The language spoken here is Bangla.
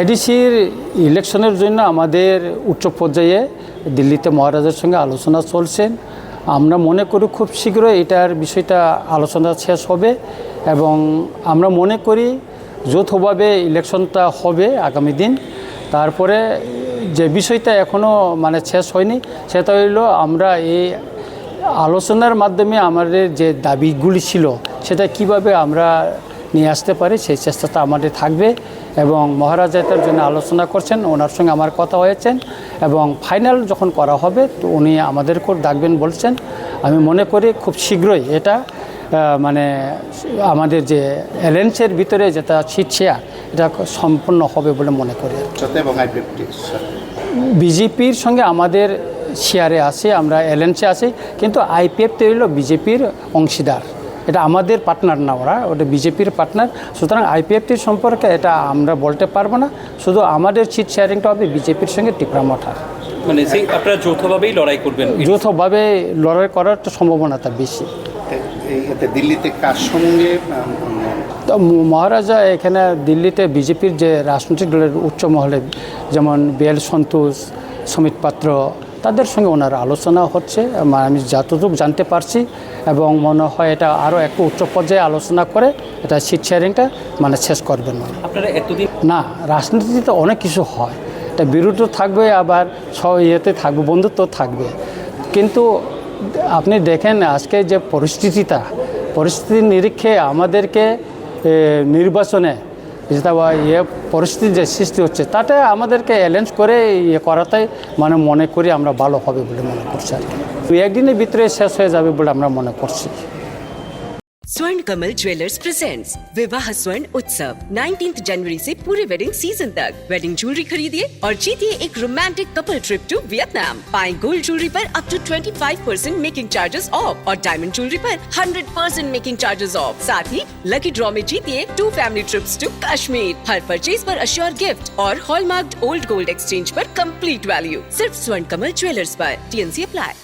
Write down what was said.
এডিসির ইলেকশনের জন্য আমাদের উচ্চ পর্যায়ে দিল্লিতে মহারাজের সঙ্গে আলোচনা চলছেন। আমরা মনে করি খুব শীঘ্রই এটার বিষয়টা আলোচনা শেষ হবে এবং আমরা মনে করি যৌথভাবে ইলেকশনটা হবে আগামী দিন। তারপরে যে বিষয়টা এখনও শেষ হয়নি সেটা হইল আমরা এই আলোচনার মাধ্যমে আমাদের যে দাবিগুলি ছিল সেটা কিভাবে আমরা নিয়ে আসতে পারি সেই চেষ্টাটা আমাদের থাকবে এবং মহারাজ এটার জন্য আলোচনা করছেন, ওনার সঙ্গে আমার কথা হয়েছেন এবং ফাইনাল যখন করা হবে তো উনি আমাদেরকেও ডাকবেন বলছেন। আমি মনে করি খুব শীঘ্রই এটা আমাদের যে অ্যালায়েন্সের ভিতরে যেটা সিট শেয়ার এটা সম্পূর্ণ হবে বলে মনে করি। বিজেপির সঙ্গে আমাদের শেয়ারে আছে, আমরা অ্যালায়েন্সে আছি, কিন্তু আইপিএফ তো হলো বিজেপির অংশীদার, এটা আমাদের পার্টনার না, ওটা বিজেপির পার্টনার। সুতরাং আইপিএফটির সম্পর্কে এটা আমরা বলতে পারবো না, শুধু আমাদের সিট শেয়ারিংটা হবে বিজেপির সঙ্গে টিকরামাঠার। আপনারা যৌথভাবেই লড়াই করবেন? যৌথভাবে লড়াই করার তো সম্ভাবনাটা বেশি। দিল্লিতে কার সঙ্গে তো মহারাজা এখানে দিল্লিতে বিজেপির যে রাজনৈতিক দলের উচ্চ মহলে যেমন বিএল সন্তোষ, সমিত পাত্র, তাদের সঙ্গে ওনার আলোচনা হচ্ছে আমি যতটুকু জানতে পারছি এবং মনে হয় এটা আরও একটু উচ্চ পর্যায়ে আলোচনা করে এটা সিট শেয়ারিংটা শেষ করবেন। আপনারা এতদিন না, রাজনীতিতে অনেক কিছু হয়, এটা বিরোধ থাকবে আবার ইয়েতে থাকবে, বন্ধুত্ব থাকবে, কিন্তু আপনি দেখেন আজকে যে পরিস্থিতির নিরীক্ষে আমাদেরকে নির্বাচনে যেটা পরিস্থিতি যে সৃষ্টি হচ্ছে তাতে আমাদেরকে অ্যালায়েন্স করে করাটাই মনে করি আমরা ভালো হবে বলে মনে করছি আর কি। একদিনের ভিতরে শেষ হয়ে যাবে বলে আমরা মনে করছি। स्वर्ण कमल ज्वेलर्स प्रेजेंट्स विवाह स्वर्ण उत्सव 19 जनवरी से पूरे वेडिंग सीजन तक। वेडिंग ज्वेलरी खरीदिए और जीतिए एक romantic couple trip to Vietnam. पाएं गोल्ड ज्वेलरी पर up to 25% making charges off और डायमंड ज्वेलरी पर 100% मेकिंग चार्जेस ऑफ। साथ ही लकी ड्रॉ में जीतिए 2 फैमिली ट्रिप्स टू कश्मीर। हर परचेज पर अश्योर गिफ्ट और हॉलमार्क्ड ओल्ड गोल्ड एक्सचेंज पर कंप्लीट वैल्यू। सिर्फ स्वर्ण कमल ज्वेलर्स पर। TNC apply.